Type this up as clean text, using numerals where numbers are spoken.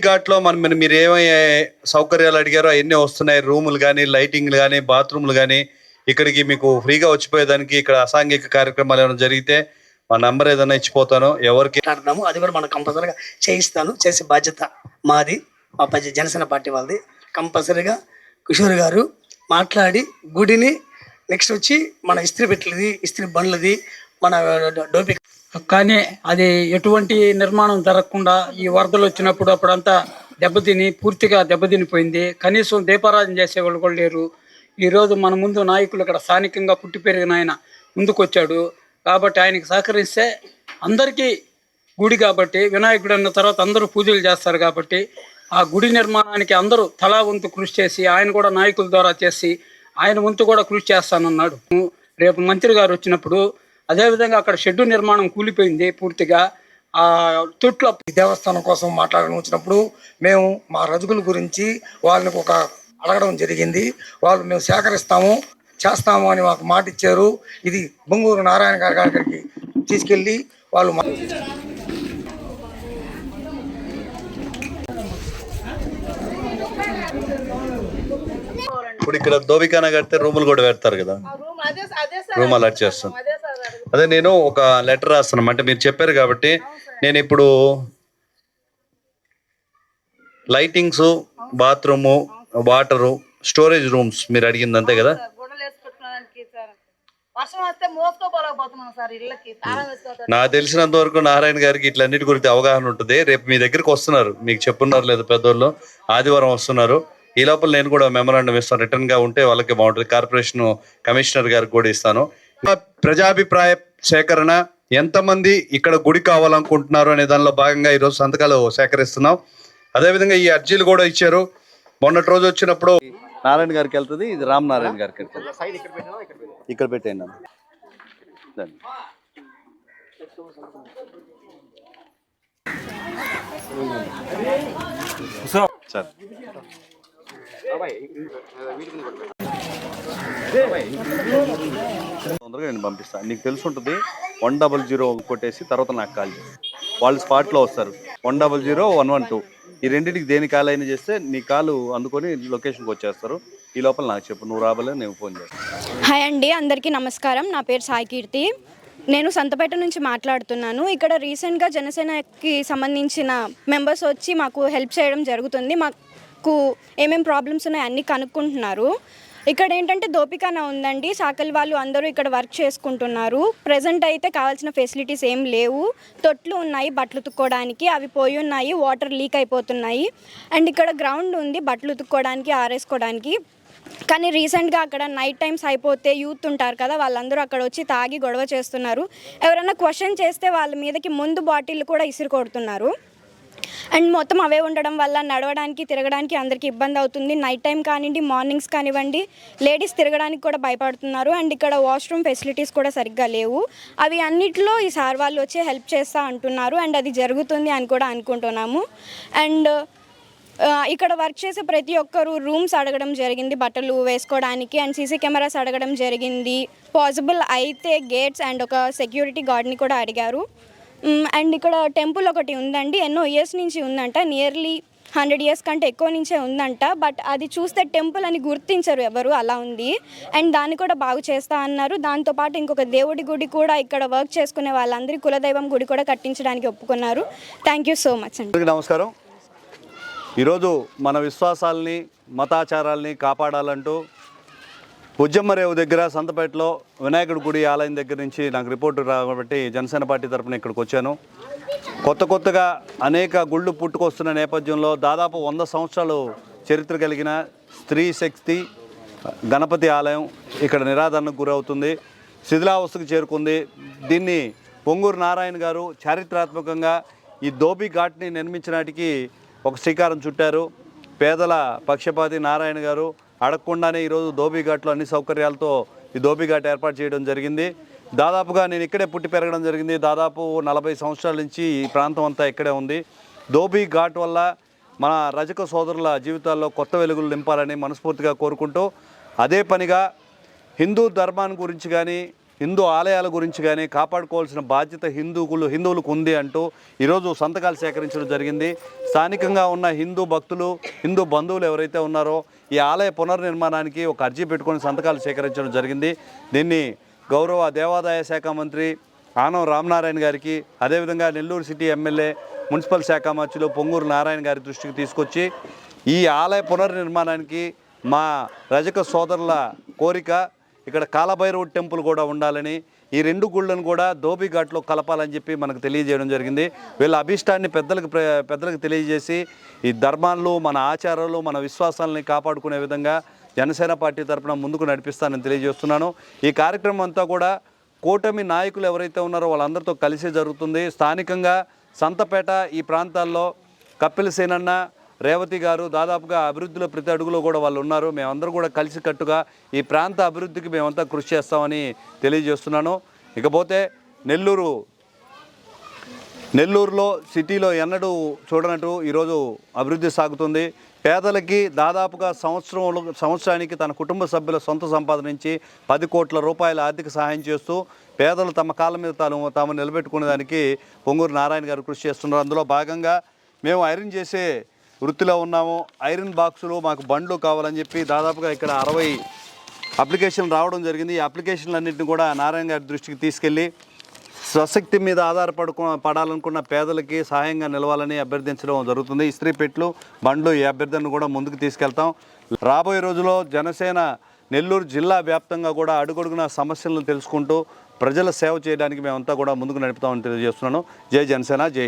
ఘాట్లో మీరు ఏమేమి సౌకర్యాలు అడిగారో అవన్నీ వస్తున్నాయి. రూములు కానీ, లైటింగ్లు కానీ, బాత్రూమ్లు కానీ, ఇక్కడికి మీకు ఫ్రీగా వచ్చిపోయేదానికి ఇక్కడ అసాంఘిక కార్యక్రమాలు ఏమైనా జరిగితే మా నంబర్ ఏదైనా ఇచ్చిపోతాను. ఎవరికి మాట్లాడుతున్నాము అది కూడా మనం కంపల్సరీగా చేయిస్తాను. చేసే బాధ్యత మాది, మా జనసేన పార్టీ వాళ్ళది. కంపల్సరీగా కిషోర్ గారు మాట్లాడి గుడిని నెక్స్ట్ వచ్చి మన ఇస్త్రీ పెట్టలేది, ఇస్త్రీ బండ్లది, మన డోపి కానీ అది ఎటువంటి నిర్మాణం జరగకుండా ఈ వరదలు వచ్చినప్పుడు అప్పుడంతా పూర్తిగా దెబ్బతినిపోయింది. కనీసం దీపారాధన చేసేవాళ్ళు కూడా లేరు. ఈరోజు మన ముందు నాయకులు ఇక్కడ స్థానికంగా పుట్టి పెరిగిన ఆయన ముందుకొచ్చాడు కాబట్టి ఆయనకి సహకరిస్తే అందరికీ గుడి కాబట్టి వినాయకుడు అన్న తర్వాత అందరూ పూజలు చేస్తారు కాబట్టి ఆ గుడి నిర్మాణానికి అందరూ తలా వంతు కృషి చేసి ఆయన కూడా నాయకుల ద్వారా చేసి ఆయన వంతు కూడా కృషి చేస్తానన్నాడు. రేపు మంత్రి గారు వచ్చినప్పుడు అదేవిధంగా అక్కడ షెడ్డు నిర్మాణం కూలిపోయింది పూర్తిగా. ఆ తొట్ల దేవస్థానం కోసం మాట్లాడడం వచ్చినప్పుడు మేము మా రజకుల గురించి వాళ్ళని ఒక అడగడం జరిగింది. వాళ్ళు మేము సేకరిస్తాము చేస్తాము అని మాకు మాట ఇచ్చారు. ఇది బొంగూరు నారాయణ గారి దగ్గరికి తీసుకెళ్ళి వాళ్ళు ఇప్పుడు ఇక్కడ దోబికానా కడితే రూములు కూడా పెడతారు కదా, రూమ్ అలాట్ చేస్తాను. అదే నేను ఒక లెటర్ రాస్తాను. అంటే మీరు చెప్పారు కాబట్టి నేను ఇప్పుడు lightings, bathroom, water, storage rooms మీరు అడిగింది అంతే కదా. నాకు తెలిసినంత వరకు నారాయణ గారికి ఇట్లన్నిటి గురించి అవగాహన ఉంటుంది. రేపు మీ దగ్గరికి వస్తున్నారు, మీకు చెప్పున్నారు లేదు పెద్దోళ్ళు, ఆదివారం వస్తున్నారు. ఈ లోపల నేను కూడా మెమరాండం ఇస్తాను. రిటర్న్ గా ఉంటే వాళ్ళకి బాగుంటుంది. కార్పొరేషన్ కమిషనర్ గారికి కూడా ఇస్తాను. ప్రజాభిప్రాయ సేకరణ, ఎంతమంది ఇక్కడ గుడి కావాలనుకుంటున్నారు అనే దానిలో భాగంగా ఈరోజు సంతకాలు సేకరిస్తున్నాం. అదేవిధంగా ఈ అర్జీలు కూడా ఇచ్చారు. మొన్నటి రోజు వచ్చినప్పుడు నారాయణ గారికి వెళ్తుంది, ఇది రామ్ నారాయణ గారికి వెళ్తుంది. ఇక్కడ పెట్టేయండి సార్. తొందరగా నేను పంపిస్తాను. నీకు తెలిసి ఉంటుంది. 100 కొట్టేసి తర్వాత నాకు కాల్ చేసి వాళ్ళు స్పాట్లో వస్తారు. 100 112 ఈ రెండింటికి దేని కాల్ అయినా చేస్తే నీ కాలు అందుకొని లొకేషన్కి వచ్చేస్తారు. ఈ లోపల నాకు చెప్పు, నువ్వు రాబోలే, నేను ఫోన్ చేస్తాను. హాయ్ అండి, అందరికీ నమస్కారం. నా పేరు సాయి కీర్తి. నేను సంతపేట నుంచి మాట్లాడుతున్నాను. ఇక్కడ రీసెంట్గా జనసేనకి సంబంధించిన మెంబర్స్ వచ్చి మాకు హెల్ప్ చేయడం జరుగుతుంది. మాకు ఏమేమి ప్రాబ్లమ్స్ ఉన్నాయో అన్నీ కనుక్కుంటున్నారు. ఇక్కడ ఏంటంటే దోపికానా ఉందండి. సాకలి వాళ్ళు అందరూ ఇక్కడ వర్క్ చేసుకుంటున్నారు. ప్రజెంట్ అయితే కావాల్సిన ఫెసిలిటీస్ ఏం లేవు. తొట్లు ఉన్నాయి బట్టలు ఉతుక్కోవడానికి, అవి పోయి ఉన్నాయి, వాటర్ లీక్ అయిపోతున్నాయి. అండ్ ఇక్కడ గ్రౌండ్ ఉంది బట్టలు ఉతుక్కోవడానికి, ఆరేసుకోవడానికి. కానీ రీసెంట్గా అక్కడ నైట్ టైమ్స్ అయిపోతే యూత్ ఉంటారు కదా, వాళ్ళందరూ అక్కడ వచ్చి తాగి గొడవ చేస్తున్నారు. ఎవరైనా క్వశ్చన్ చేస్తే వాళ్ళ మీదకి ముందు బాటిల్ కూడా ఇసిరి కొడుతున్నారు. అండ్ మొత్తం అవే ఉండడం వల్ల నడవడానికి, తిరగడానికి అందరికీ ఇబ్బంది అవుతుంది. నైట్ టైం కానివ్వండి, మార్నింగ్స్ కానివ్వండి, లేడీస్ తిరగడానికి కూడా భయపడుతున్నారు. అండ్ ఇక్కడ వాష్రూమ్ ఫెసిలిటీస్ కూడా సరిగ్గా లేవు. అవి అన్నిటిలో ఈ సార్ వాళ్ళు వచ్చి హెల్ప్ చేస్తూ అంటున్నారు. అండ్ అది జరుగుతుంది అని కూడా అనుకుంటున్నాము. అండ్ ఇక్కడ వర్క్ చేసే ప్రతి ఒక్కరు రూమ్స్ అడగడం జరిగింది బట్టలు వేసుకోవడానికి. అండ్ సీసీ కెమెరాస్ అడగడం జరిగింది. పాసిబుల్ అయితే గేట్స్ అండ్ ఒక సెక్యూరిటీ గార్డ్ని కూడా అడిగారు. అండ్ ఇక్కడ టెంపుల్ ఒకటి ఉందండి, ఎన్నో ఇయర్స్ నుంచి ఉందంట. నియర్లీ 100 years కంటే ఎక్కువ నుంచే ఉందంట. బట్ అది చూస్తే టెంపుల్ అని గుర్తించరు ఎవరు, అలా ఉంది. అండ్ దాన్ని కూడా బాగు చేస్తా అన్నారు. దాంతోపాటు ఇంకొక దేవుడి గుడి కూడా ఇక్కడ వర్క్ చేసుకునే వాళ్ళందరి కులదైవం గుడి కూడా కట్టించడానికి ఒప్పుకున్నారు. థ్యాంక్ యూ సో మచ్ అండి. నమస్కారం. ఈరోజు మన విశ్వాసాలని, మతాచారాలని కాపాడాలంటూ ఉజ్జమ్మరేవు దగ్గర సంతపేటలో వినాయకుడి గుడి ఆలయం దగ్గర నుంచి నాకు రిపోర్టు రాబట్టి జనసేన పార్టీ తరఫున ఇక్కడికి వచ్చాను. కొత్తగా అనేక గుళ్ళు పుట్టుకొస్తున్న నేపథ్యంలో దాదాపు 100 సంవత్సరాలు చరిత్ర కలిగిన స్త్రీ శక్తి గణపతి ఆలయం ఇక్కడ నిరాదరణకు గురవుతుంది, శిథిలావస్థకు చేరుకుంది. దీన్ని పొంగూరు నారాయణ గారు చారిత్రాత్మకంగా ఈ దోబి ఘాట్ని నిర్మించడానికి ఒక శ్రీకారం చుట్టారు. పేదల పక్షపాతి నారాయణ గారు అడగకుండానే ఈరోజు దోబి ఘాట్లో అన్ని సౌకర్యాలతో ఈ దోబి ఘాట్ ఏర్పాటు చేయడం జరిగింది. దాదాపుగా నేను ఇక్కడే పుట్టి పెరగడం జరిగింది. దాదాపు 40 సంవత్సరాల నుంచి ఈ ప్రాంతం అంతా ఇక్కడే ఉంది. దోబి ఘాట్ వల్ల మన రజక సోదరుల జీవితాల్లో కొత్త వెలుగులు నింపాలని మనస్ఫూర్తిగా కోరుకుంటూ, అదే పనిగా హిందూ ధర్మాన్ని గురించి కానీ హిందూ ఆలయాల గురించి కానీ కాపాడుకోవాల్సిన బాధ్యత హిందువులకు ఉంది అంటూ ఈరోజు సంతకాలు సేకరించడం జరిగింది. స్థానికంగా ఉన్న హిందూ భక్తులు, హిందూ బంధువులు ఎవరైతే ఉన్నారో ఈ ఆలయ పునర్నిర్మాణానికి ఒక అర్జీ పెట్టుకొని సంతకాలు సేకరించడం జరిగింది. దీన్ని గౌరవ దేవాదాయ శాఖ మంత్రి ఆనం రామనారాయణ గారికి, అదేవిధంగా నెల్లూరు సిటీ ఎమ్మెల్యే మున్సిపల్ శాఖ మంత్రులు పొంగూరు నారాయణ గారి దృష్టికి తీసుకొచ్చి ఈ ఆలయ పునర్నిర్మాణానికి మా రజక సోదరుల కోరిక ఇక్కడ కాలభైరవ టెంపుల్ కూడా ఉండాలని, ఈ 2 గుళ్ళను కూడా ధోబీఘాట్లో కలపాలని చెప్పి మనకు తెలియజేయడం జరిగింది. వీళ్ళ అభిష్టాన్ని పెద్దలకు తెలియజేసి ఈ ధర్మాలు, మన ఆచారాలు, మన విశ్వాసాలని కాపాడుకునే విధంగా జనసేన పార్టీ తరఫున ముందుకు నడిపిస్తానని తెలియజేస్తున్నాను. ఈ కార్యక్రమం అంతా కూడా కూటమి నాయకులు ఎవరైతే ఉన్నారో వాళ్ళందరితో కలిసి జరుగుతుంది. స్థానికంగా సంతపేట ఈ ప్రాంతాల్లో కప్పిలసేనన్న, రేవతి గారు దాదాపుగా అభివృద్ధిలో ప్రతి అడుగులో కూడా వాళ్ళు ఉన్నారు. మేమందరూ కూడా కలిసికట్టుగా ఈ ప్రాంత అభివృద్ధికి మేమంతా కృషి చేస్తామని తెలియజేస్తున్నాను. ఇకపోతే నెల్లూరులో సిటీలో ఎన్నడూ చూడనట్టు ఈరోజు అభివృద్ధి సాగుతుంది. పేదలకి దాదాపుగా సంవత్సరానికి తన కుటుంబ సభ్యుల సొంత సంపాదన నుంచి 10 కోట్ల రూపాయల ఆర్థిక సహాయం చేస్తూ పేదలు తమ కాళ్ళ మీద తాము నిలబెట్టుకునేదానికి పొంగూరు నారాయణ గారు కృషి చేస్తున్నారు. అందులో భాగంగా మేము ఐరన్ చేసే వృత్తిలో ఉన్నాము. ఐరన్ బాక్సులు, మాకు బండ్లు కావాలని చెప్పి దాదాపుగా ఇక్కడ 60 అప్లికేషన్లు రావడం జరిగింది. ఈ అప్లికేషన్లన్నింటినీ కూడా నారాయణ గారి దృష్టికి తీసుకెళ్ళి స్వశక్తి మీద పడాలనుకున్న పేదలకి సహాయంగా నిలవాలని అభ్యర్థించడం జరుగుతుంది. ఇస్త్రీ పెట్లు, బండ్లు ఈ అభ్యర్థనను కూడా ముందుకు తీసుకెళ్తాం. రాబోయే రోజుల్లో జనసేన నెల్లూరు జిల్లా వ్యాప్తంగా కూడా అడుగడుగున సమస్యలను తెలుసుకుంటూ ప్రజల సేవ చేయడానికి మేమంతా కూడా ముందుకు నడుపుతామని తెలియజేస్తున్నాను. జై జనసేన, జై.